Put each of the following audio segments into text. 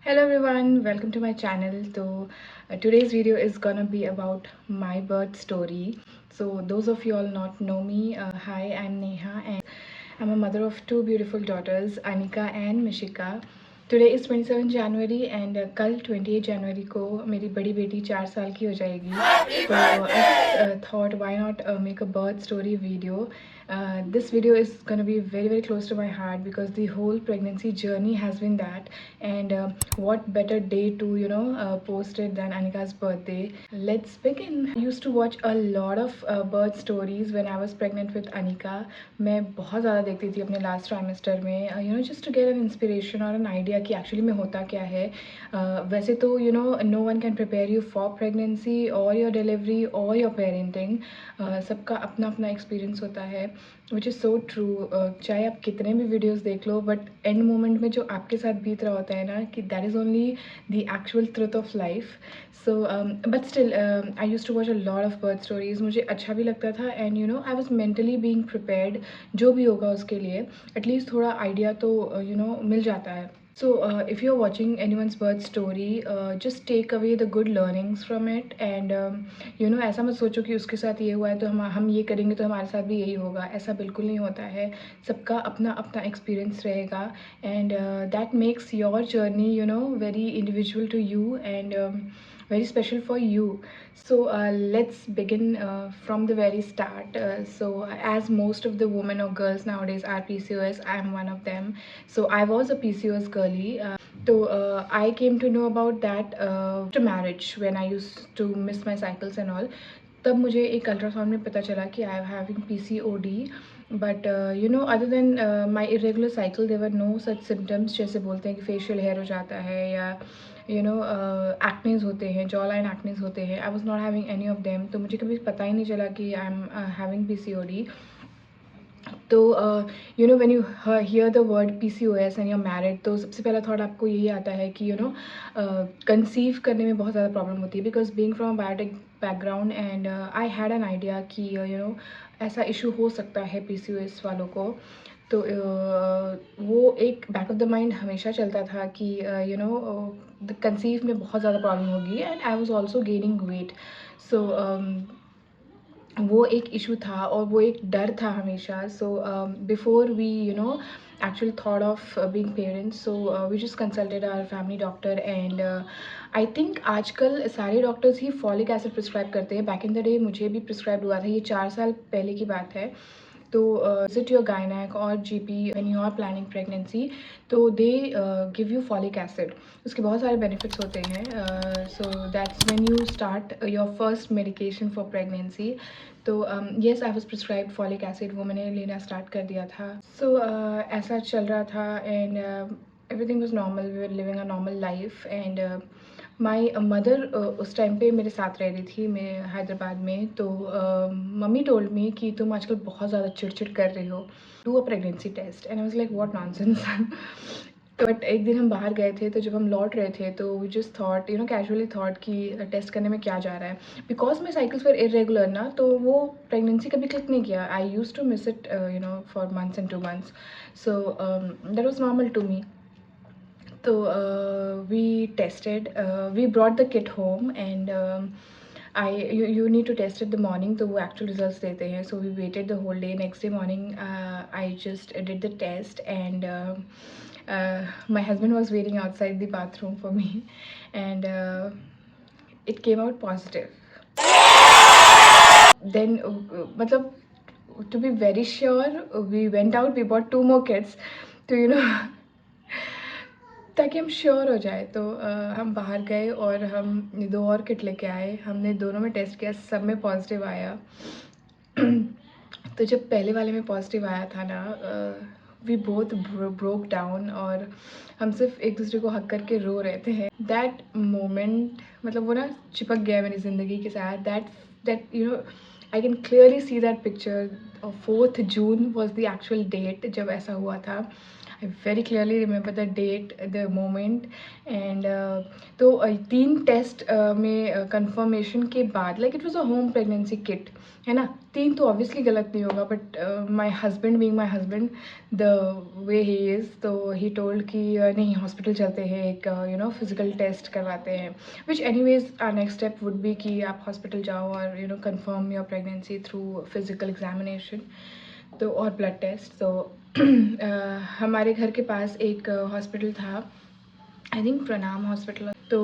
Hello everyone, welcome to my channel. So today's video is gonna be about my birth story. So those of you all not know me, hi, I'm Neha and I'm a mother of two beautiful daughters, Anika and Mishika. Today is 27 January and कल 28 January को मेरी बड़ी बेटी 4 साल की हो जाएगी. So I just thought why not make a birth story video. This video is gonna be very close to my heart because the whole pregnancy journey has been that, and what better day to post it than Anika's birthday. Let's begin. I used to watch a lot of birth stories when I was pregnant with Anika. मैं बहुत ज़्यादा देखती थी अपने last trimester में, just to get an inspiration और an idea कि actually में होता क्या है. वैसे तो no one can prepare you for pregnancy और योर डिलीवरी और योर पेरेंटिंग. सबका अपना अपना एक्सपीरियंस होता है, विच इज़ सो ट्रू. चाहे आप कितने भी वीडियोस देख लो, बट एंड मोमेंट में जो आपके साथ बीत रहा होता है ना, कि that is only the actual truth of life. So but still I use to watch a lot of birth stories. मुझे अच्छा भी लगता था and I was mentally being prepared. जो भी होगा उसके लिए एटलीस्ट थोड़ा आइडिया तो मिल जाता है. So, if you're watching anyone's birth story, just take away the good learnings from it, and ऐसा मत सोचो कि उसके साथ ये हुआ है तो हम ये करेंगे तो हमारे साथ भी यही होगा. ऐसा बिल्कुल नहीं होता है. सबका अपना अपना एक्सपीरियंस रहेगा, and that makes your journey very individual to you and very special for you. So let's begin from the very start. As most of the women or girls nowadays are PCOS, I am one of them. So I was a PCOS girly. So I came to know about that after marriage, when I used to miss my cycles and all. तब मुझे एक ultrasound में पता चला कि I am having PCOD. But other than my irregular cycle there no such symptoms. जैसे बोलते हैं कि फेशियल हेयर हो जाता है, या एक्नेज होते हैं, जॉ लाइन एक्नेज होते हैं. I was not having any of them. तो मुझे कभी पता ही नहीं चला कि आई एम हैविंग PCOD. तो when you hear the word PCOS and you are married, तो सबसे पहला थॉट आपको यही आता है कि कंसीव करने में बहुत ज़्यादा प्रॉब्लम होती है. Because being from biotech background, and I had an idea कि ऐसा इशू हो सकता है PCOS वालों को. तो वो एक बैक ऑफ द माइंड हमेशा चलता था कि द कंसीव में बहुत ज़्यादा प्रॉब्लम होगी, and I was also gaining weight. So वो एक इशू था और वो एक डर था हमेशा. So before we actually thought of being parents, so we just consulted our family doctor, and I think आजकल सारे डॉक्टर्स ही फॉलिक एसिड प्रिस्क्राइब करते हैं. बैक इन द डे मुझे भी प्रिस्क्राइब हुआ था, ये 4 साल पहले की बात है. तो visit your gynaec or GP when you are planning pregnancy. तो they give you folic acid. उसके बहुत सारे बेनिफिट्स होते हैं. So that's when you start your first medication for pregnancy. तो yes, I was prescribe folic acid. वो मैंने लेना स्टार्ट कर दिया था. सो ऐसा चल रहा था, and everything was normal. We were living a normal life, and my mother उस टाइम पे मेरे साथ रह रही थी, मैं हैदराबाद में. तो मम्मी टोल्ड मी कि तुम आजकल बहुत ज़्यादा चिड़चिड़ कर रही हो, do a pregnancy test. And I was like what nonsense. But एक दिन हम बाहर गए थे, तो जब हम लौट रहे थे तो we just thought casually thought कि टेस्ट करने में क्या जा रहा है. Because my cycles were irregular ना, तो वो प्रेगनेंसी कभी क्लिक नहीं किया. I use to miss it for months and 2 months. So that was normal to me. So we tested. We brought the kit home, and you need to test it the morning. तो वो actual results देते हैं. So we waited the whole day. Next day morning, I just did the test, and my husband was waiting outside the bathroom for me, and it came out positive. Then मतलब, to be very sure, we went out. We bought 2 more kits to ताकि हम sure हो जाए. तो हम बाहर गए और हम 2 और किट लेके आए. हमने दोनों में टेस्ट किया, सब में पॉजिटिव आया. तो जब पहले वाले में पॉजिटिव आया था ना, वी बोथ ब्रोक डाउन, और हम सिर्फ एक दूसरे को हक करके रो रहे थे. दैट मोमेंट, मतलब वो ना चिपक गया मेरी ज़िंदगी के साथ. That I can clearly see that picture. 4th June was the actual date जब ऐसा हुआ था. I very clearly remember the date, the moment and तो 3 टेस्ट में कंफर्मेशन के बाद, like it was a home pregnancy kit, है ना। 3 तो ऑब्वियसली गलत नहीं होगा, but my husband being my husband the way he is, तो ही टोल्ड कि नहीं हॉस्पिटल चलते हैं, एक फिजिकल टेस्ट करवाते हैं, which anyways our next step would be कि आप हॉस्पिटल जाओ और confirm your pregnancy through physical examination, तो और ब्लड टेस्ट। तो हमारे घर के पास एक हॉस्पिटल था, आई थिंक प्रणाम हॉस्पिटल, तो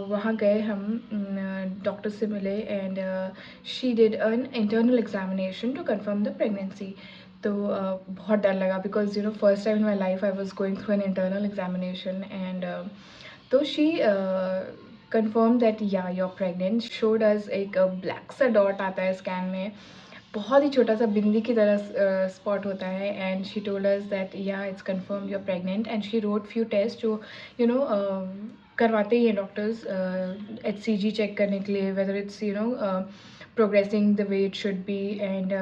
वहाँ गए हम, डॉक्टर से मिले and she did an internal examination to confirm the pregnancy. तो बहुत डर लगा because first time in my life I was going through an internal examination and तो she confirmed that yeah you're pregnant, showed us एक black सा dot आता है scan में, बहुत ही छोटा सा बिंदी की तरह स्पॉट होता है, and she told us that yeah it's confirm you are pregnant, and she wrote few test जो करवाते ही हैं डॉक्टर्स HCG चेक करने के लिए, whether it's progressing the way it should be, and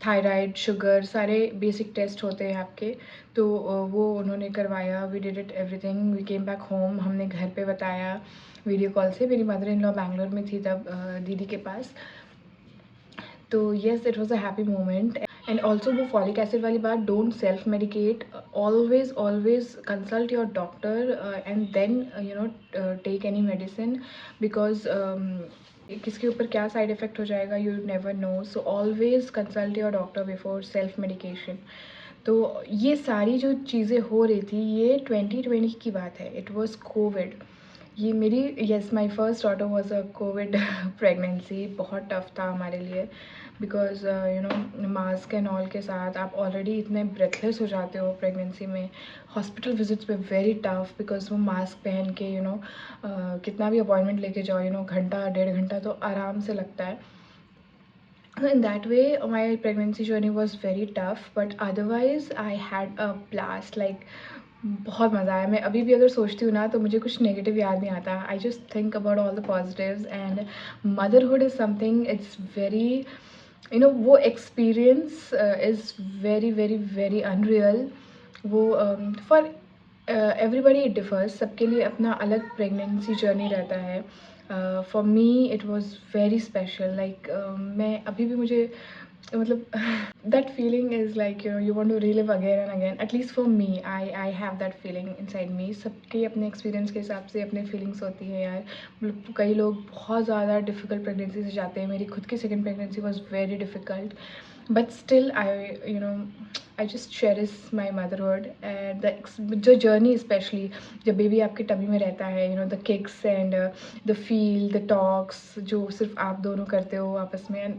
thyroid, sugar, सारे basic test होते हैं आपके। तो वो उन्होंने करवाया, we did it everything, we came back home, हमने घर पे बताया वीडियो कॉल से, मेरी मदर इन लॉ बैंगलोर में थी तब दीदी के पास। तो yes it was a happy moment. And also वो फॉलिक एसिड वाली बात, don't self medicate, always always consult your doctor and then take any medicine, because किसके ऊपर क्या साइड इफ़ेक्ट हो जाएगा you never know, so always consult your doctor before self medication. तो ये सारी जो चीज़ें हो रही थी ये 2020 की बात है, इट वॉज कोविड। ये मेरी yes my first daughter was a Covid pregnancy, बहुत टफ था हमारे लिए बिकॉज मास्क एंड ऑल के साथ आप ऑलरेडी इतने ब्रेथलेस हो जाते हो प्रेगनेंसी में। हॉस्पिटल विजिट्स पे वेरी टफ बिकॉज वो मास्क पहन के कितना भी अपॉइंटमेंट लेके जाओ घंटा 1.5 घंटा तो आराम से लगता है। In that way my pregnancy journey was very tough, but otherwise I had a blast, like बहुत मज़ा आया। मैं अभी भी अगर सोचती हूँ ना तो मुझे कुछ नेगेटिव याद नहीं आता, I just think about all the positives, and motherhood is something, it's very वो experience is very very very unreal. वो फॉर एवरीबडी इट डिफर्स, सबके लिए अपना अलग प्रेगनेंसी जर्नी रहता है। For me it was very special, like मैं अभी भी मुझे मतलब that feeling is like you want to relive again and again, at least for me, I have that feeling inside me. सबके अपने एक्सपीरियंस के हिसाब से अपने फीलिंग्स होती है यार, मतलब कई लोग बहुत ज़्यादा डिफ़िकल्ट प्रेगनेंसी से जाते हैं, मेरी खुद की second pregnancy was very difficult, but still I just cherish my motherhood and जो जर्नी, स्पेशली जब बेबी आपके टमी में रहता है, the kicks and the feel, the talks जो सिर्फ आप दोनों करते हो आपस में, and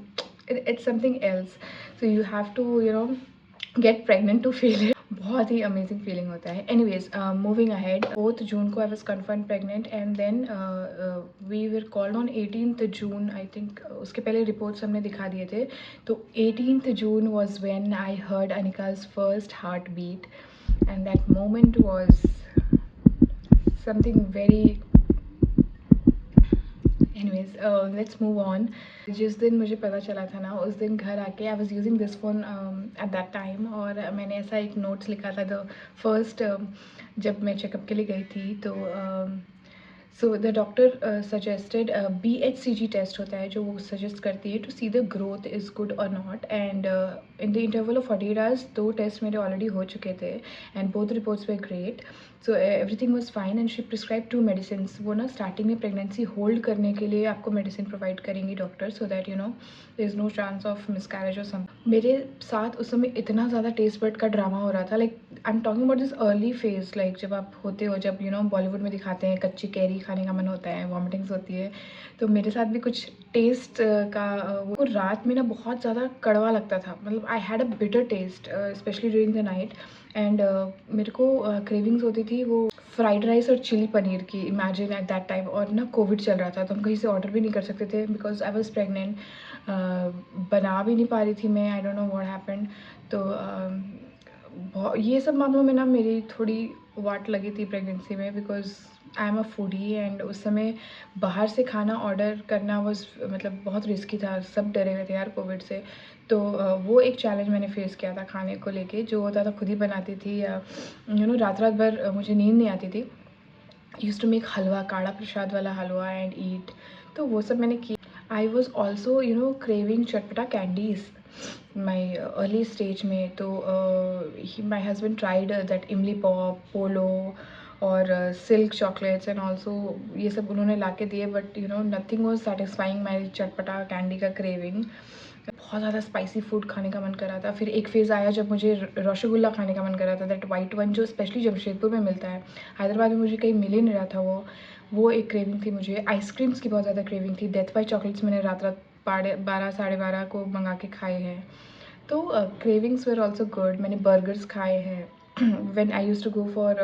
it's something else, so you have to get pregnant to feel it. बहुत ही अमेजिंग फीलिंग होता है। Anyways moving ahead, 4th June को I was confirm pregnant, and then we were called on 18th June, I think उसके पहले reports हमने दिखा दिए थे। तो 18th June was when I heard अनिका's first heart beat, and that moment was something very, anyways let's move on. जिस दिन मुझे पता चला था ना उस दिन घर आके I was using this phone at that time, और मैंने ऐसा एक नोट्स लिखा था, द फर्स्ट जब मैं चेकअप के लिए गई थी तो so the doctor suggested BHCG test होता है जो वो सजेस्ट करती है to see the growth is good और not, and in the interval of 48 hours 2 test मेरे ऑलरेडी हो चुके थे, and both reports were great, so everything was fine, and she prescribe 2 medicine. वो ना स्टार्टिंग में प्रेगनेंसी होल्ड करने के लिए आपको मेडिसिन प्रोवाइड करेंगी doctor, so that there is no chance of miscarriage और सम। मेरे साथ उस समय इतना ज़्यादा टेस्ट बड का ड्रामा हो रहा था, like I am talking about this early phase, like जब आप होते हो, जब बॉलीवुड में दिखाते हैं कच्ची कैरी खाने का मन होता है, वॉमिटिंग्स होती है, तो मेरे साथ भी कुछ टेस्ट का वो रात में ना बहुत ज़्यादा कड़वा लगता था, मतलब I had a bitter taste specially during the night, and मेरे को क्रेविंग्स होती थी वो फ्राइड राइस और चिली पनीर की, इमेजिन एट दैट टाइम, और ना कोविड चल रहा था तो हम कहीं से ऑर्डर भी नहीं कर सकते थे बिकॉज आई वॉज प्रेगनेंट, बना भी नहीं पा रही थी मैं, आई डोंट नो व्हाट हैपेंड। तो ये सब मामलों में ना मेरी थोड़ी वाट लगी थी प्रेगनेंसी में, because I am a foodie and उस समय बाहर से खाना ऑर्डर करना वॉज मतलब बहुत रिस्की था, सब डरे हुए थे यार कोविड से। तो वो एक चैलेंज मैंने फेस किया था खाने को लेके। जो होता था खुद ही बनाती थी, या रात रात भर मुझे नींद नहीं आती थी। यूज़ टू मेक हलवा, काढ़ा प्रसाद वाला हलवा एंड ईट। तो वो सब मैंने किया। आई वॉज ऑल्सो क्रेविंग चटपटा कैंडीज़ माई अर्ली स्टेज में। तो माई हस्बैंड ट्राइड दैट इमली पॉप, पोलो और सिल्क चॉकलेट्स एंड ऑल्सो ये सब उन्होंने ला के दिए, बट नथिंग वॉज सेटिस्फाइंग माई चटपटा कैंडी का क्रेविंग। बहुत ज़्यादा स्पाइसी फूड खाने का मन कर रहा था। फिर एक फेज़ आया जब मुझे रसगुल्ला खाने का मन कर रहा था, दैट वाइट वन जो स्पेशली जमशेदपुर में मिलता है। हैदराबाद में मुझे कहीं मिल ही नहीं रहा था वो एक क्रेविंग थी मुझे। आइसक्रीम्स की बहुत ज़्यादा क्रेविंग थी। डेथ बाय चॉकलेट्स मैंने रात रात 12 साढ़े 12 को मंगा के खाए हैं। तो क्रेविंग्स वर ऑल्सो गुड। मैंने बर्गर्स खाए हैं when I used to go for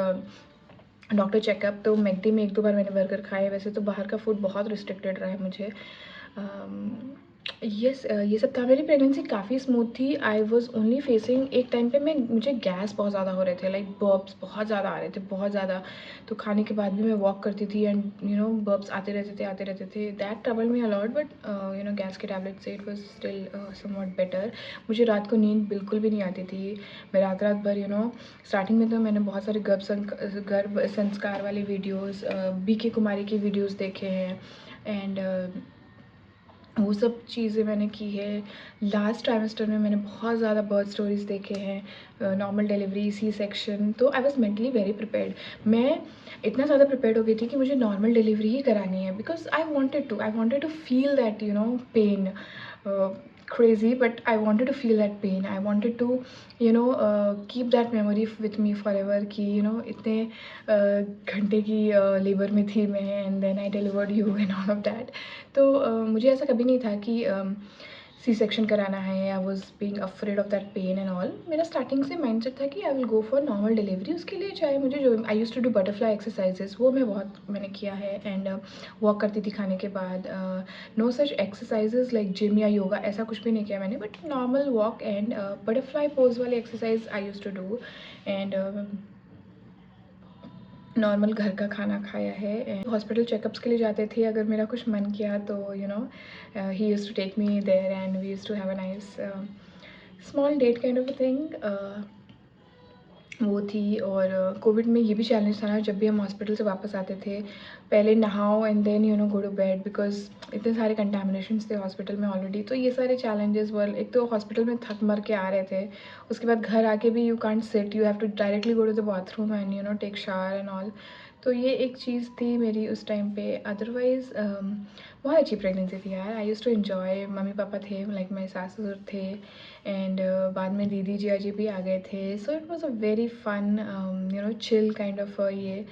doctor checkup. तो मैकडी में 1-2 बार मैंने बर्गर खाए। वैसे तो बाहर का फूड बहुत रिस्ट्रिक्टेड रहा है मुझे। यस, ये सब था। मेरी प्रेगनेंसी काफ़ी स्मूथ थी। आई वॉज ओनली फेसिंग एक टाइम पे मुझे गैस बहुत ज़्यादा हो रहे थे, लाइक बर्ब्स बहुत ज़्यादा आ रहे थे, बहुत ज़्यादा। तो खाने के बाद भी मैं वॉक करती थी एंड बर्ब्स आते रहते थे। That trouble me a lot, but gas के टैबलेट से it was still somewhat better. मुझे रात को नींद बिल्कुल भी नहीं आती थी। मैं रात रात भर स्टार्टिंग में तो मैंने बहुत सारे गर्भ संस्कार वाले वीडियोज़, BK कुमारी की वीडियोज़ देखे हैं एंड वो सब चीज़ें मैंने की है। लास्ट ट्राइमेस्टर में मैंने बहुत ज़्यादा बर्थ स्टोरीज़ देखे हैं, नॉर्मल डिलीवरी, सी सेक्शन। तो I was mentally very prepared. मैं इतना ज़्यादा प्रिपेयर्ड हो गई थी कि मुझे नॉर्मल डिलीवरी ही करानी है, because I wanted to feel that pain, crazy, but I wanted to feel that pain. I wanted to keep that memory with me forever कि इतने घंटे की लेबर में थी मैं and then I delivered you and all of that. तो मुझे ऐसा कभी नहीं था कि सी सेक्शन कराना है। I was being afraid of that pain and all. मेरा स्टार्टिंग से माइंडसेट था कि I will go for normal delivery. उसके लिए चाहे मुझे जो I use to do butterfly exercises, वो मैंने किया है एंड वॉक करती थी खाने के बाद। No such exercises like gym या योगा, ऐसा कुछ भी नहीं किया मैंने, but normal walk and butterfly pose वाली exercise I use to do and normal घर का खाना खाया है। हॉस्पिटल चेकअप्स के लिए जाते थे अगर मेरा कुछ मन किया तो he used to take me there and we used to have a nice small date kind of a thing. वो थी। और कोविड में ये भी चैलेंज था ना, जब भी हम हॉस्पिटल से वापस आते थे, पहले नहाओ and then go to bed, because इतने सारे कंटामिनेशंस थे हॉस्पिटल में ऑलरेडी। तो ये सारे चैलेंजेस वर, एक तो हॉस्पिटल में थक मर के आ रहे थे, उसके बाद घर आके भी you can't sit, you have to directly go to the bathroom and take shower and all. तो ये एक चीज़ थी मेरी उस टाइम पे। अदरवाइज़ बहुत अच्छी प्रेगनेंसी थी यार। I use to enjoy. Mummy papa थे, लाइक मेरे सास ससुर थे एंड बाद में दीदी जिया जी भी आ गए थे। So it was a very fun chill kind of ये।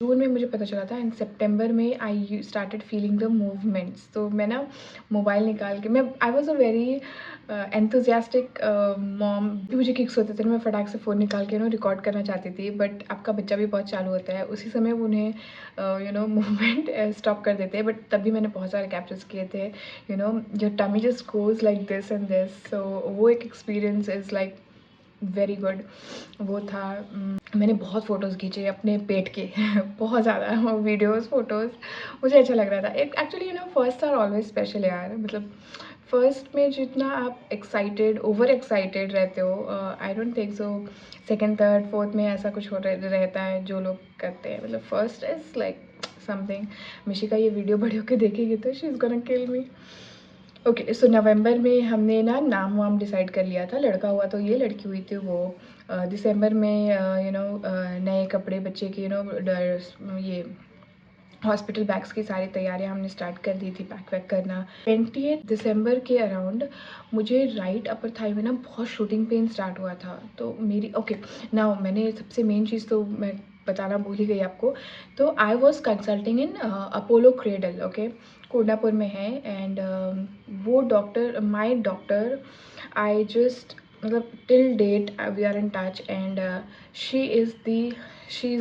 जून में मुझे पता चला था एंड सितंबर में I started feeling the movements. तो मैं ना मोबाइल निकाल के, मैं I was a very enthusiastic mom. मुझे किक्स होते थे ना, मैं फटाक से फ़ोन निकाल के रिकॉर्ड करना चाहती थी, बट आपका बच्चा भी बहुत चालू होता है, उसी समय वो उन्हें मूवमेंट स्टॉप कर देते हैं। बट तब भी मैंने बहुत सारे कैप्चर्स किए थे। Your tummy just goes like this and this. So वो एक experience is like very good. वो था। मैंने बहुत फ़ोटोज़ खींचे अपने पेट के बहुत ज़्यादा वीडियोज़, फ़ोटोज़। मुझे अच्छा लग रहा था। Actually first are always special यार। मतलब फर्स्ट में जितना आप एक्साइटेड, ओवर एक्साइटेड रहते हो, आई don't think so second third fourth में ऐसा कुछ रहता है जो लोग करते हैं। मतलब first is like something. Mishika ये वीडियो बड़े होकर देखेगी तो she is gonna kill me. Okay, so November में हमने ना नाम वाम डिसाइड कर लिया था। लड़का हुआ तो ये, लड़की हुई थी वो। दिसंबर में नए कपड़े बच्चे के ये हॉस्पिटल बैग्स की सारी तैयारियां हमने स्टार्ट कर दी थी, पैक वैक करना। 28 दिसंबर के अराउंड मुझे राइट अपर थाई में ना बहुत शूटिंग पेन स्टार्ट हुआ था। तो मेरी नाउ मैंने सबसे मेन चीज़ तो मैं बताना भूल ही गई आपको। तो I was consulting in Apollo Cradle, okay, Kondapur में है। एंड वो doctor, my doctor, I just मतलब till date we are in touch and she is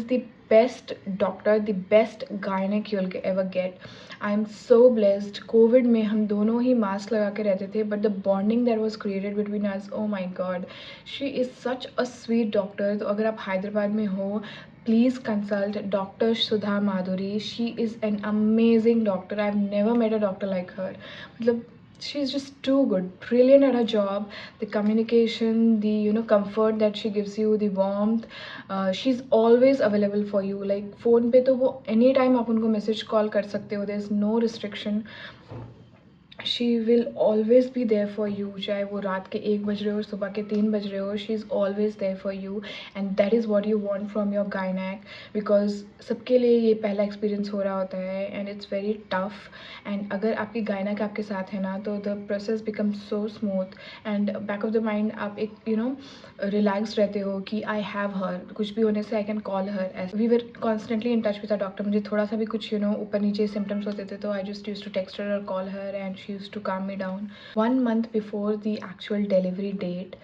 the best doctor, the best gynaec you'll ever get. I am so blessed. Covid में हम दोनों ही mask लगा के रहते थे, but the bonding that was created between us, oh my god, she is such a sweet doctor. तो अगर आप हैदराबाद में हो, please consult Dr. Sudha Madhuri. She is an amazing doctor. I've never met a doctor like her. मतलब she's just too good, brilliant at her job. The communication, the comfort that she gives you, the warmth, she's always available for you. Like phone पे तो वो any time आप उनको message call कर सकते हो. There's no restriction. She will always be there for you, चाहे वो रात के 1 बज रहे हो, सुबह के 3 बज रहे हो, she is always there for you. And that is what you want from your gynaec, because सबके लिए ये पहला एक्सपीरियंस हो रहा होता है and it's very tough. And अगर आपकी गायनैक आपके साथ है ना, तो the process become so smooth and back of the mind आप एक रिलैक्स रहते हो कि आई हैव हर, कुछ भी होने से I can call her. As we were constantly in touch with a doctor. मुझे थोड़ा सा भी कुछ ऊपर नीचे सिम्टम्स होते थे तो I just use to text her और call her and she use to calm me down. 1 month before the actual delivery date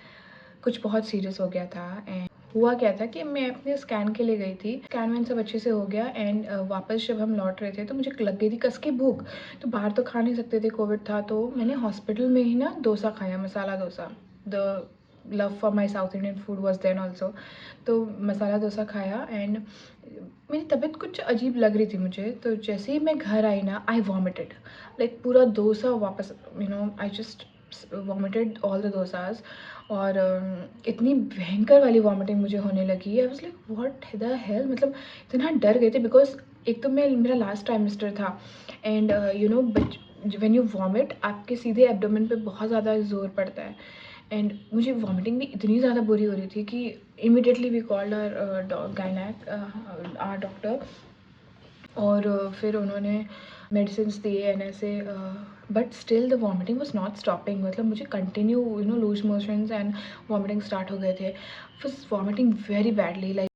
कुछ बहुत सीरियस हो गया था. एंड हुआ क्या था कि मैं अपने स्कैन के लिए गई थी. स्कैन वैन सब अच्छे से हो गया एंड वापस जब हम लौट रहे थे तो मुझे लग गई थी कस की भूख. तो बाहर तो खा नहीं सकते थे, कोविड था. तो मैंने हॉस्पिटल में ही ना डोसा खाया, masala dosa. The love for my south Indian food was then also. तो मसाला डोसा खाया एंड मेरी तबीयत कुछ अजीब लग रही थी मुझे. तो जैसे ही मैं घर आई ना, आई वॉमिटेड लाइक पूरा डोसा वापस, I just vomited all the dosas. और इतनी भयंकर वाली वॉमिटिंग मुझे होने लगी. आई was like what the hell, मतलब इतना डर गए थे. बिकॉज एक तो मेरा लास्ट ट्राइमेस्टर था एंड व्हेन यू वॉमिट आपके सीधे एब्डोमेन पे बहुत ज़्यादा जोर पड़ता है. एंड मुझे वॉमिटिंग भी इतनी ज़्यादा बुरी हो रही थी कि immediately we called our gynaec, our doctor. और फिर उन्होंने मेडिसिन दिए एंड ऐसे. But still the vomiting was not stopping. मतलब मुझे continue loose motions and vomiting start हो गए थे. फिर वॉमिटिंग वेरी बैडली. लाइक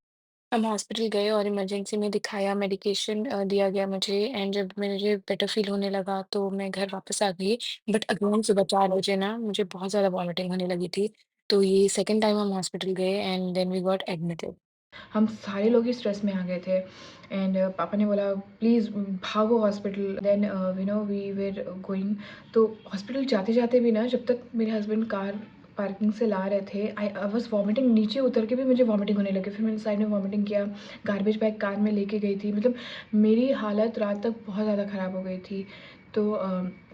हम हॉस्पिटल गए और इमरजेंसी में दिखाया, मेडिकेशन दिया गया मुझे. एंड जब मुझे बेटर फील होने लगा तो मैं घर वापस आ गई. बट अगेन सुबह 4 बजे ना मुझे बहुत ज़्यादा वॉमिटिंग होने लगी थी. तो ये सेकेंड टाइम हम हॉस्पिटल गए and then we got admitted. हम सारे लोग ही स्ट्रेस में आ गए थे. एंड पापा ने बोला प्लीज़ भागो hospital. Then we were going. तो हॉस्पिटल जाते जाते भी ना, जब तक मेरे हस्बैंड कार पार्किंग से ला रहे थे, आई वॉज वॉमिटिंग. नीचे उतर के भी मुझे वॉमिटिंग होने लगी. फिर मैंने साइड में वॉमिटिंग किया. गार्बेज बैग कार में लेके गई थी. मतलब मेरी हालत रात तक बहुत ज़्यादा ख़राब हो गई थी. तो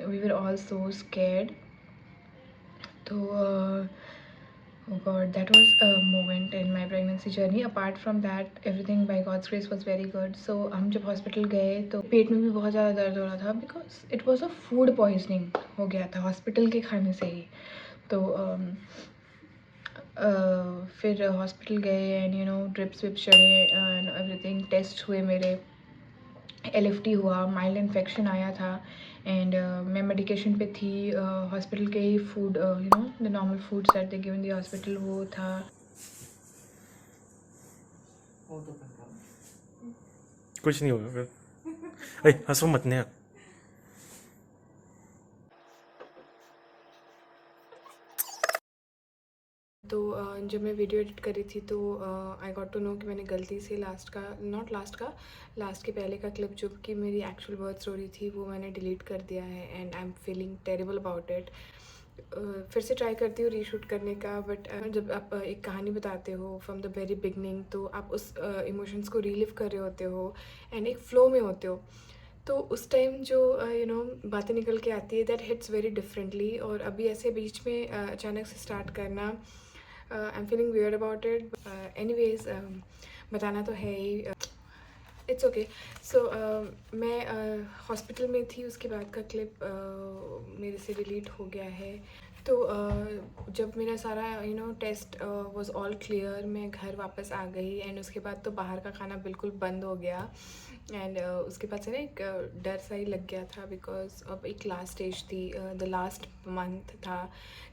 we were all so scared. तो oh God, that was a moment in my pregnancy journey. Apart from that, everything by God's grace was very good. So हम जब हॉस्पिटल गए तो पेट में भी बहुत ज़्यादा दर्द हो रहा था because it was a food poisoning हो गया था हॉस्पिटल के खाने से ही. तो फिर हॉस्पिटल गए एंड ड्रिप्स विप्स चढ़े एंड एवरीथिंग. टेस्ट हुए मेरे, LFT हुआ, माइल्ड इन्फेक्शन आया था. एंड मैं मेडिकेशन पे थी. हॉस्पिटल के ही food, the normal foods that they give in the hospital, वो था. कुछ नहीं होगा फिर. अरे हंसो मत नेहा. तो जब मैं वीडियो एडिट कर रही थी तो आई गॉट टू नो कि मैंने गलती से लास्ट के पहले का क्लिप जो कि मेरी एक्चुअल बर्थ स्टोरी थी वो मैंने डिलीट कर दिया है. And I am feeling terrible about it. फिर से ट्राई करती हूँ रीशूट करने का. बट जब आप एक कहानी बताते हो फ्रॉम द वेरी बिगनिंग तो आप उस इमोशंस को रीलिव कर रहे होते हो एंड एक फ्लो में होते हो. तो उस टाइम जो बातें निकल के आती है दैट हिट्स वेरी डिफरेंटली. और अभी ऐसे बीच में अचानक से स्टार्ट करना, I am feeling weird about it. Anyways बताना तो है ही. It's okay. सो मैं हॉस्पिटल में थी, उसके बाद का क्लिप मेरे से डिलीट हो गया है. तो जब मेरा सारा टेस्ट वाज ऑल क्लियर, मैं घर वापस आ गई. एंड उसके बाद तो बाहर का खाना बिल्कुल बंद हो गया. एंड उसके बाद से ना एक डर सा ही लग गया था बिकॉज अब एक लास्ट स्टेज थी, द लास्ट मंथ था.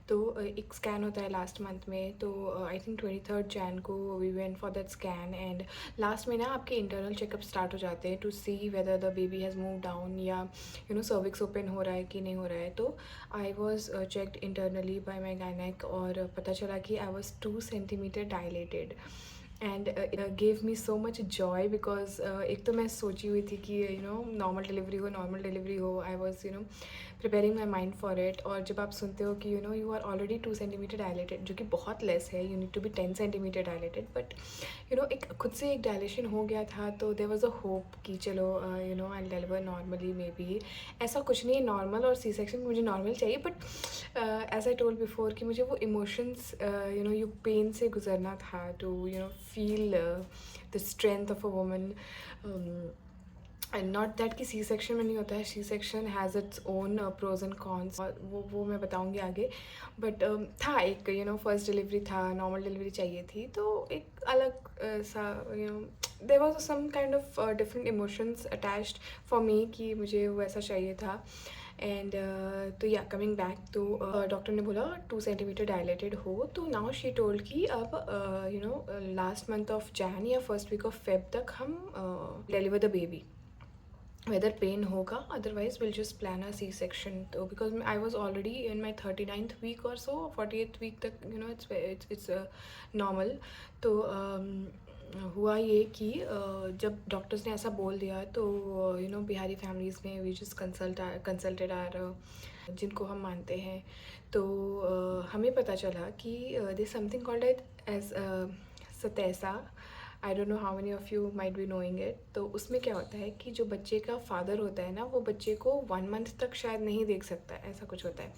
तो एक स्कैन होता है लास्ट मंथ में. तो आई थिंक 23 जैन को we went for that scan. And last में ना आपके इंटरनल चेकअप स्टार्ट हो जाते हैं to see whether the baby has move down या सर्विक्स ओपन हो रहा है कि नहीं हो रहा है. तो I was checked internally by my gynaec और पता चला कि I was 2 centimetre dilated. And gave me so much joy because एक तो मैं सोची हुई थी कि नॉर्मल डिलीवरी हो, I was preparing my mind for it. और जब आप सुनते हो कि you are already 2 centimetre dilated, जो कि बहुत लेस है, you need to be 10 centimetre dilated, but एक खुद से एक डायलेशन हो गया था, तो देयर वाज अ होप कि चलो I deliver normally may be. ऐसा कुछ नहीं है, नॉर्मल और सी सेक्शन मुझे नॉर्मल चाहिए, but as I told before कि मुझे वो इमोशंस यू पेन से गुजरना था to feel the strength of a woman. Not that कि सी सेक्शन में नहीं होता है, C section has its own pros and cons, और वो मैं बताऊंगी आगे। बट था एक फर्स्ट डिलीवरी था, नॉर्मल डिलीवरी चाहिए थी, तो एक अलग सा there was some kind of different emotions attached for me कि मुझे वो ऐसा चाहिए था। एंड तो या कमिंग बैक, तो डॉक्टर ने बोला 2 सेंटीमीटर डायलेटेड हो, तो नाउ शी टोल्ड कि अब लास्ट मंथ ऑफ जैन या फर्स्ट वीक ऑफ फेब तक हम deliver the baby, whether pain होगा, otherwise will just plan a C section. तो because I was already in my 39th week और सो 48th वीक तक it's normal. तो हुआ ये कि जब डॉक्टर्स ने ऐसा बोल दिया, तो बिहारी फैमिलीज़ में वी जस्ट कंसल्टेड आर जिनको हम मानते हैं, तो हमें पता चला कि दे समथिंग कॉल्ड एज सतैसा। I don't know how many of you might be knowing it. तो उसमें क्या होता है कि जो बच्चे का फादर होता है ना, वो बच्चे को 1 मंथ तक शायद नहीं देख सकता, ऐसा कुछ होता है।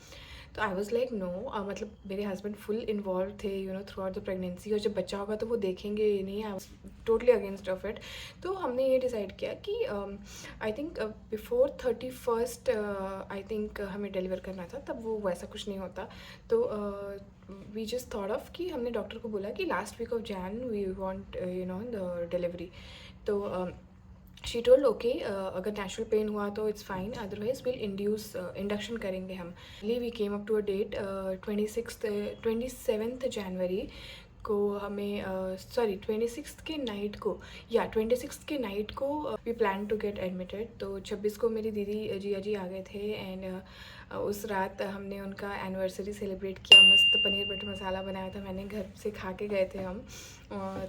तो आई वॉज़ लाइक नो, मतलब मेरे हस्बैंड फुल इन्वॉल्व थे थ्रू आउट द प्रेगनेंसी, और जब बच्चा होगा तो वो देखेंगे ही नहीं। I was totally against of it. तो हमने ये डिसाइड किया कि I think before 31st I think हमें डिलीवर करना था, तब वो वैसा कुछ नहीं होता। तो वी जस्ट थॉट ऑफ कि हमने डॉक्टर को बोला कि last week of Jan we want the delivery. तो शी टोल्ड ओके, अगर नेचुरल पेन हुआ तो it's fine, otherwise will induction करेंगे हम। We came up to a date 27th जनवरी को। हमें 26th के नाइट को, या 26th के नाइट को we plan to get admitted. तो 26 को मेरी दीदी जिया जी आ गए थे, एंड उस रात हमने उनका एनिवर्सरी सेलिब्रेट किया। मस्त पनीर बटर मसाला बनाया था मैंने, घर से खा के गए थे हम।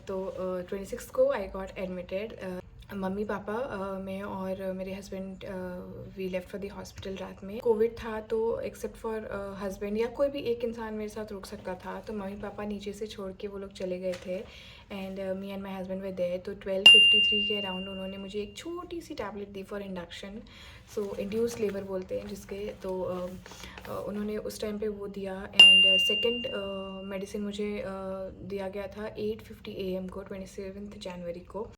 तो 26 को I got admitted. Mummy papa मैं और मेरे husband we left for the hospital रात में। कोविड था, तो एक्सेप्ट फॉर हस्बैंड या कोई भी एक इंसान मेरे साथ रुक सकता था, तो मम्मी पापा नीचे से छोड़ के वो लोग चले गए थे, and me and my husband were there. तो 12:53 के अराउंड उन्होंने मुझे एक छोटी सी टैबलेट दी for induction, so induce labour बोलते हैं जिसके। तो उन्होंने उस टाइम पे वो दिया, एंड सेकेंड मेडिसिन मुझे दिया गया था 8:50 AM को, 27th जनवरी को।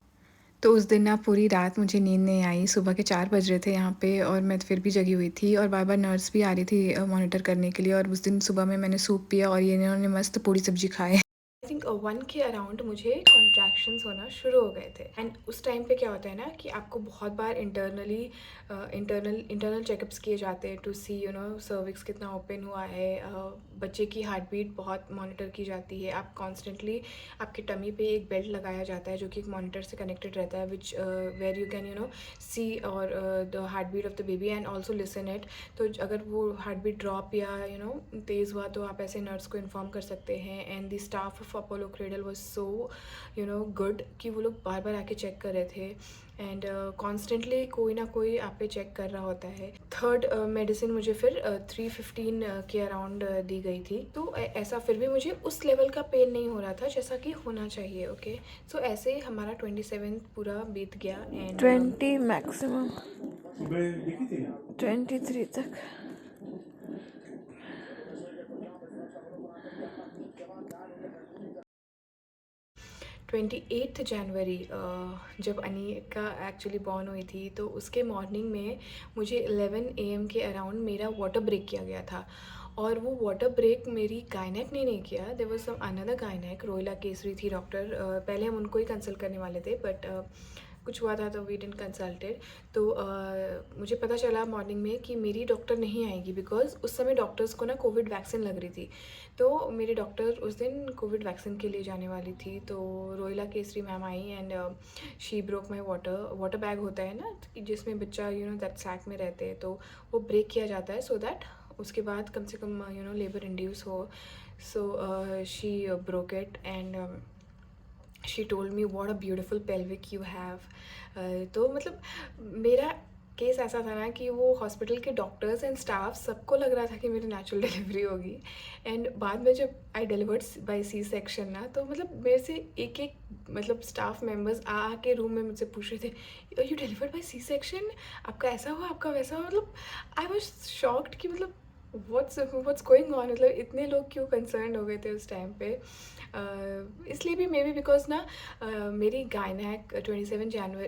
तो उस दिन ना पूरी रात मुझे नींद नहीं आई। सुबह के 4 बज रहे थे यहाँ पे, और मैं फिर भी जगी हुई थी, और बार बार नर्स भी आ रही थी मॉनिटर करने के लिए। और उस दिन सुबह में मैंने सूप पिया, और ये इन्होंने मस्त पूरी सब्जी खाए। आई थिंक 1 के अराउंड मुझे कॉन्ट्रैक्शंस होना शुरू हो गए थे। एंड उस टाइम पे क्या होता है ना कि आपको बहुत बार इंटरनल चेकअप्स किए जाते हैं टू सी सर्विक्स कितना ओपन हुआ है, बच्चे की हार्ट बीट बहुत मॉनिटर की जाती है। आप कॉन्स्टेंटली, आपके टमी पे एक बेल्ट लगाया जाता है जो कि एक मॉनिटर से कनेक्टेड रहता है, which where you can see और the heart beat of the baby and also listen it. तो अगर वो हार्ट बीट ड्रॉप या तेज़ हुआ, तो आप ऐसे नर्स को इन्फॉर्म कर सकते हैं। And the staff of Apollo cradle was so good कि वो लोग बार बार आके चेक कर रहे थे, एंड कॉन्स्टेंटली कोई ना कोई आप पे चेक कर रहा होता है। थर्ड मेडिसिन मुझे फिर 3:15 के अराउंड दी गई थी। तो ऐसा फिर भी मुझे उस लेवल का पेन नहीं हो रहा था जैसा कि होना चाहिए। ओके, सो ऐसे ही हमारा 27 पूरा बीत गया, एंड 20 मैक्सिमम 23 तक। 28th जनवरी जब अनिका एक्चुअली बॉर्न हुई थी, तो उसके मॉर्निंग में मुझे 11 AM के अराउंड मेरा वाटर ब्रेक किया गया था। और वो वाटर ब्रेक मेरी गायनेक ने नहीं किया, there was some another gynaec, Rohila Kesari थी डॉक्टर। पहले हम उनको ही कंसल्ट करने वाले थे, बट कुछ हुआ था तो वी डिडंट कंसल्टेड। तो मुझे पता चला मॉर्निंग में कि मेरी डॉक्टर नहीं आएगी, बिकॉज उस समय डॉक्टर्स को ना कोविड वैक्सीन लग रही थी। तो मेरी डॉक्टर उस दिन कोविड वैक्सीन के लिए जाने वाली थी। तो रोहिला केसरी मैम आई, and she broke my water bag होता है ना जिसमें बच्चा दैट सैक में रहते हैं, तो वो ब्रेक किया जाता है सो दैट उसके बाद कम से कम लेबर इंड्यूस हो। So she broke it, and she told me what a beautiful pelvic you have. तो मतलब मेरा केस ऐसा था ना कि वो हॉस्पिटल के डॉक्टर्स एंड स्टाफ सबको लग रहा था कि मेरी नेचुरल डिलीवरी होगी। एंड बाद में जब I delivered by C section ना, तो मतलब मेरे से एक एक मतलब स्टाफ मेंबर्स आ के रूम में मुझसे पूछ रहे थे, you delivered by C section, आपका ऐसा हुआ, आपका वैसा हुआ। मतलब आई वॉज शॉक्ड कि मतलब व्हाट्स गोइंग ऑन, मतलब इतने लोग क्यों कंसर्न हो गए थे उस टाइम पे। इसलिए भी मे बी बिकॉज ना मेरी गायनैक 27 या नो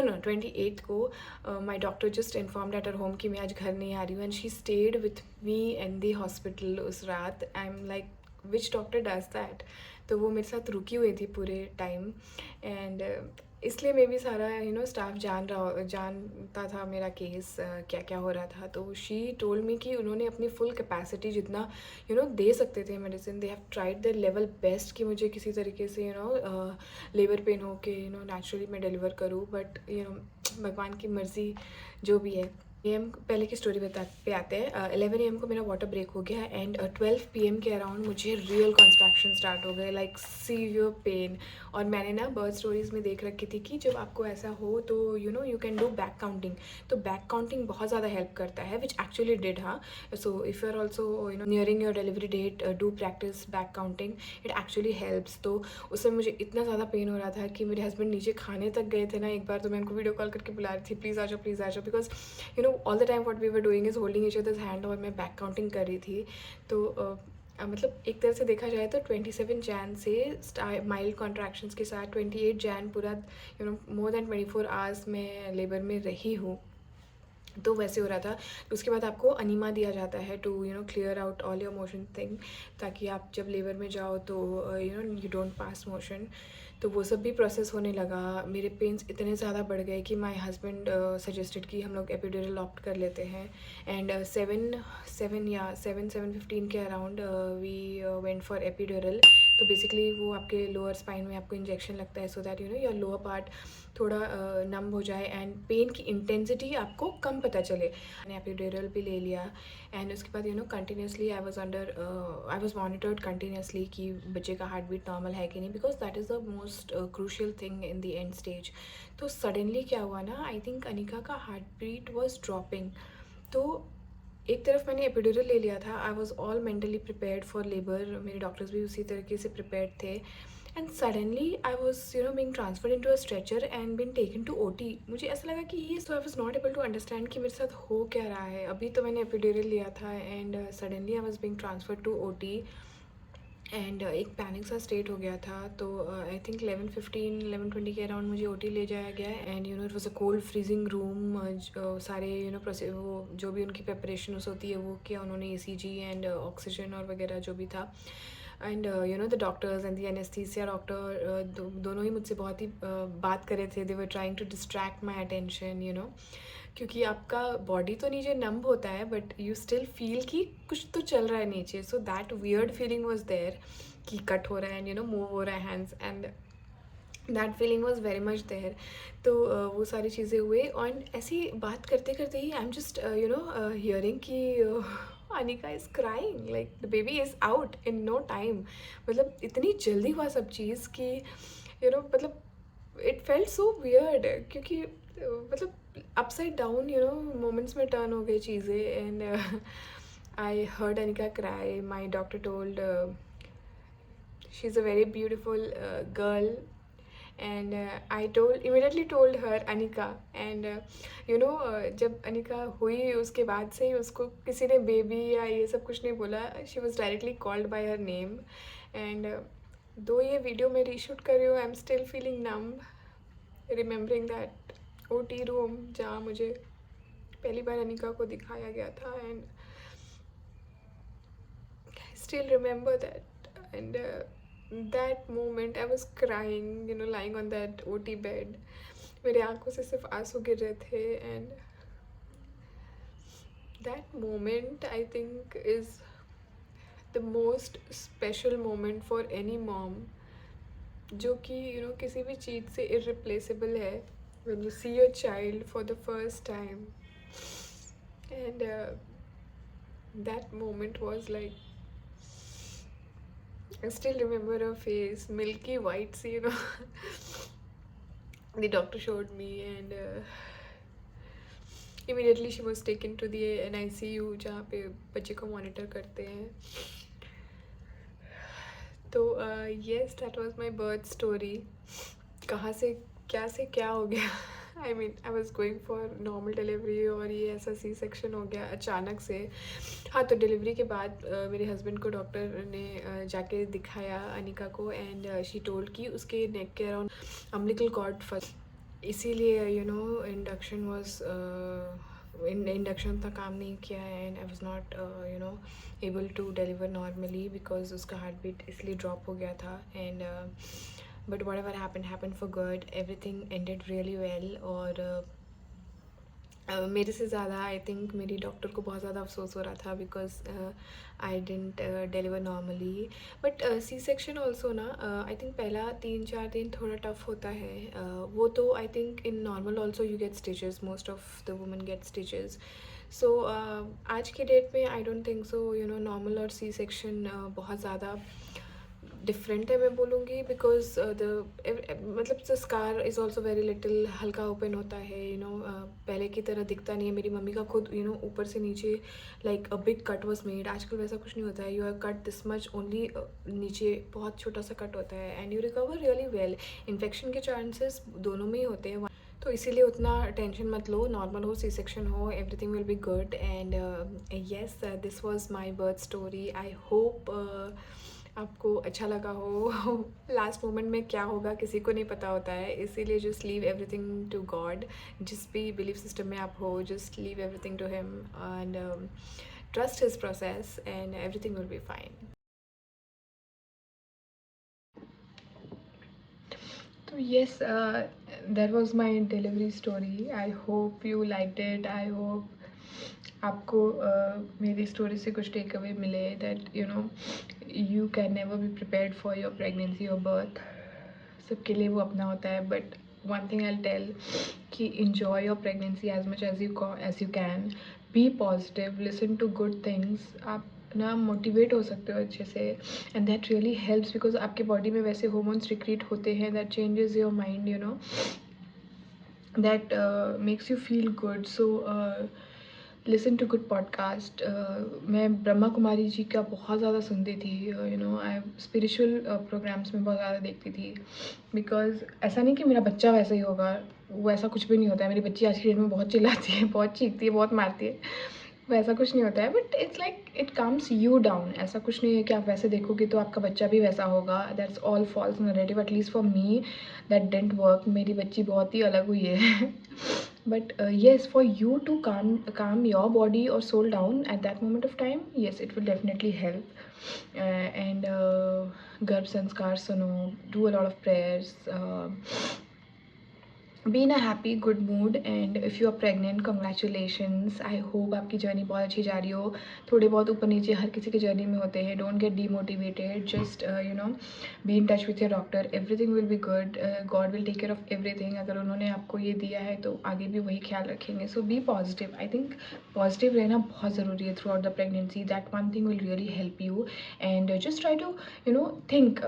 28 को माई doctor just informed at her home कि मैं आज घर नहीं आ रही हूँ, and she stayed with me in the hospital उस रात। I am like which doctor does that. तो वो मेरे साथ रुकी हुई थी पूरे टाइम। एंड इसलिए मे भी सारा स्टाफ जानता था मेरा केस क्या क्या हो रहा था। तो शी टोल्ड मी कि उन्होंने अपनी फुल कैपेसिटी जितना दे सकते थे medicine, they have tried their level best कि मुझे किसी तरीके से लेबर पेन हो के नेचुरली मैं डिलीवर करूँ। बट भगवान की मर्ज़ी जो भी है। एम पहले की स्टोरी पे आते हैं। 11 AM को मेरा वाटर ब्रेक हो गया, एंड 12 PM के अराउंड मुझे रियल कॉन्ट्रैक्शन स्टार्ट हो गए, लाइक सीवियर पेन। और मैंने ना बर्थ स्टोरीज में देख रखी थी कि जब आपको ऐसा हो तो you can do back counting. तो बैक काउंटिंग बहुत ज़्यादा हेल्प करता है, विच एक्चुअली डिड। हाँ, so if you are also nearing your delivery date, do practice back counting, it actually helps. तो उससे मुझे इतना ज़्यादा पेन हो रहा था कि मेरे हस्बैंड नीचे खाने तक गए थे ना एक बार, तो मैं उनको वीडियो कॉल करके बुला रही थी, प्लीज़ आ जाओ, because all the time what we were doing is holding each other's hand, और मैं बैक काउंटिंग कर रही थी। तो मतलब एक तरह से देखा जाए तो 27 जैन से माइल्ड कॉन्ट्रैक्शंस के साथ 28 जैन पूरा मोर देन 24 आवर्स में लेबर में रही हूँ। तो वैसे हो रहा था। तो उसके बाद आपको अनीमा दिया जाता है to clear out all your motion thing, ताकि आप जब लेबर में जाओ तो यू डोंट पास मोशन। तो वो सब भी प्रोसेस होने लगा। मेरे पेन्स इतने ज़्यादा बढ़ गए कि माय हस्बैंड सजेस्टेड कि हम लोग एपिड्यूरल ऑप्ट कर लेते हैं। एंड 7:15 के around we went for epidural. तो बेसिकली वो आपके लोअर स्पाइन में आपको इंजेक्शन लगता है, so that your lower part थोड़ा नम हो जाए एंड पेन की इंटेंसिटी आपको कम पता चले। मैंने एपिड्यूरल भी ले लिया, एंड उसके बाद continuously I was monitored continuously कि बच्चे का हार्ट बीट नॉर्मल है कि नहीं, because that is the most crucial thing in the end stage. तो सडनली क्या हुआ ना, आई थिंक अनिका का हार्ट बीट वॉज ड्रॉपिंग। तो एक तरफ मैंने एपिड्यूरल ले लिया था, I was all mentally prepared for labour, मेरे डॉक्टर्स भी उसी तरीके से प्रिपेयर्ड थे। And suddenly I was being transferred into a stretcher and been taken to OT. मुझे ऐसा लगा कि ये, so I was not able to understand कि मेरे साथ हो क्या रहा है। अभी तो मैंने एपिड्यूरल लिया था, and suddenly I was being transferred to OT, and एक पैनिक सा स्टेट हो गया था। तो आई थिंक 11:20 के अराउंड मुझे ओटी ले जाया गया, and it was a cold freezing room. सारे प्रोसेस, वो जो भी उनकी प्रिपरेशन होती है वो किया उन्होंने, ECG एंड ऑक्सीजन और वगैरह जो भी था। And the doctors and the anaesthesia doctor दोनों ही मुझसे बहुत ही बात कर रहे थे। They were trying to distract my attention, क्योंकि आपका बॉडी तो नीचे नंब होता है, बट यू स्टिल फील कि कुछ तो चल रहा है नीचे। So that weird feeling was there कि कट हो रहा है एंड मूव हो रहा है hands, and that feeling was very much there. तो वो सारी चीज़ें हुए, और ऐसी बात करते करते ही आई एम जस्ट हियरिंग कि Anika is crying, like the baby is out in no time. मतलब इतनी जल्दी हुआ सब चीज़ कि मतलब इट फेल्ट सो वियर्ड, क्योंकि मतलब अपसाइड डाउन मोमेंट्स में टर्न हो गई चीज़ें। And I heard Anika cry. My doctor told she is a very beautiful girl, and I immediately told her Anika. And जब अनिका हुई उसके बाद से ही उसको किसी ने बेबी या ये सब कुछ नहीं बोला, she was directly called by her name. And दो ये वीडियो मैं रीशूट कर रही हूँ, I am still feeling numb remembering that OT room जहाँ मुझे पहली बार अनिका को दिखाया गया था। And I still remember that, and that moment I was crying, lying on that OT bed. मेरे आंखों से सिर्फ आंसू गिर रहे थे, and that moment I think is the most special moment for any mom, जो कि किसी भी चीज़ से irreplaceable है, when you see your child for the first time. And that moment was like I still remember her face, milky white, so, the doctor showed me, and immediately she was taken to the NICU जहाँ पे बच्चे को monitor करते हैं. तो yes, that was my birth story. कहाँ से क्या हो गया. I mean, I was going for normal delivery और ये ऐसा C section हो गया अचानक से. हाँ, तो डिलीवरी के बाद मेरे हस्बैंड को डॉक्टर ने जाके दिखाया अनिका को, एंड शी टोल्ड कि उसके नेक के अराउंड अम्बिलिकल कॉर्ड फंस, इसीलिए इंडक्शन वॉज इंडक्शन तक काम नहीं किया, and I was not able to deliver normally because उसका हार्ट बीट इसलिए ड्रॉप हो गया था. And but whatever happen for good, everything ended really well. और मेरे से ज़्यादा आई थिंक मेरी डॉक्टर को बहुत ज़्यादा अफसोस हो रहा था because I didn't deliver normally. But C section also ना, आई थिंक पहला 3-4 दिन थोड़ा टफ होता है. वो तो I think in normal also you get stitches, most of the women get stitches. So आज के डेट में I don't think so normal और सी सेक्शन बहुत ज़्यादा डिफरेंट है मैं बोलूँगी, बिकॉज मतलब the scar is also very little, हल्का ओपन होता है. पहले की तरह दिखता नहीं है. मेरी मम्मी का खुद ऊपर से नीचे like a big cut was made. आजकल वैसा कुछ नहीं होता है. You are cut this much only, नीचे बहुत छोटा सा कट होता है, and you recover really well. Infection के चांसेस दोनों में ही होते हैं, तो इसीलिए उतना टेंशन मत लो. नॉर्मल हो, सी सेक्शन हो, everything will be good. And yes, this was my birth story. I hope आपको अच्छा लगा हो. लास्ट मोमेंट में क्या होगा किसी को नहीं पता होता है, इसीलिए just leave everything to God. जिस भी बिलीफ सिस्टम में आप हो, just leave everything to him and trust his process, and everything will be fine. So yes, that was my delivery story. I hope you liked it. I hope आपको मेरी story से कुछ take away मिले, that you can never be prepared for your pregnancy और birth. सबके लिए वो अपना होता है, but one thing I tell कि enjoy your pregnancy as much as you can. Be positive, listen to good things. आप ना मोटिवेट हो सकते हो अच्छे से, and that really helps because आपके बॉडी में वैसे hormones secrete होते हैं दैट changes your mind, that makes you feel good. So listen to good podcast. मैं ब्रह्मा कुमारी जी का बहुत ज़्यादा सुनती थी. आई स्पिरिचुअल प्रोग्राम्स में बहुत ज़्यादा देखती थी, बिकॉज ऐसा नहीं कि मेरा बच्चा वैसा ही होगा, वो ऐसा कुछ भी नहीं होता है. मेरी बच्ची आज की डेट में बहुत चिल्लाती है, बहुत चीखती है, बहुत मारती है. वैसा कुछ नहीं होता है, but it's like it comes you down. ऐसा कुछ नहीं है कि आप वैसे देखोगे तो आपका बच्चा भी वैसा होगा. That's all false narrative, at least for me that didn't work. मेरी बच्ची बहुत ही अलग हुई है. But yes, for you to calm your body or soul down at that moment of time, yes, it will definitely help. And garb sanskar suno, do a lot of prayers, be in a happy good mood. And if you are pregnant, congratulations. I hope आपकी journey बहुत अच्छी जा रही हो. थोड़े बहुत ऊपर नीचे हर किसी की जर्नी में होते हैं. Don't get demotivated. Just be in touch with your doctor. Everything will be good. God will take care of everything. अगर उन्होंने आपको ये दिया है तो आगे भी वही ख्याल रखेंगे. So be positive. I think positive रहना बहुत ज़रूरी है throughout the pregnancy. That one thing will really help you. And just try to think,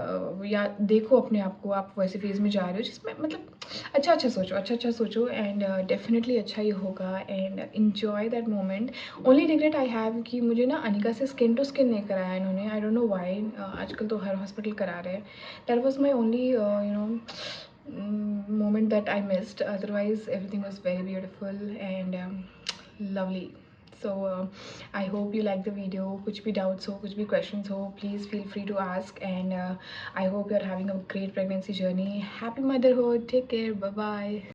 या देखो अपने आप को, आप वैसे फेज़ में जा रहे हो जिसमें मतलब अच्छा सोचो, एंड डेफिनेटली अच्छा ही होगा. And enjoy that moment. Only regret I have कि मुझे ना अनिका से स्किन टू स्किन नहीं कराया इन्होंने. आई डोंट नो व्हाई. आजकल तो हर हॉस्पिटल करा रहे हैं. That was my only moment that I missed. Otherwise everything was very beautiful and lovely. So I hope you like the video. कुछ भी doubts हो, कुछ भी questions हो, please feel free to ask. And I hope you're having a great pregnancy journey. Happy motherhood. Take care. Bye bye.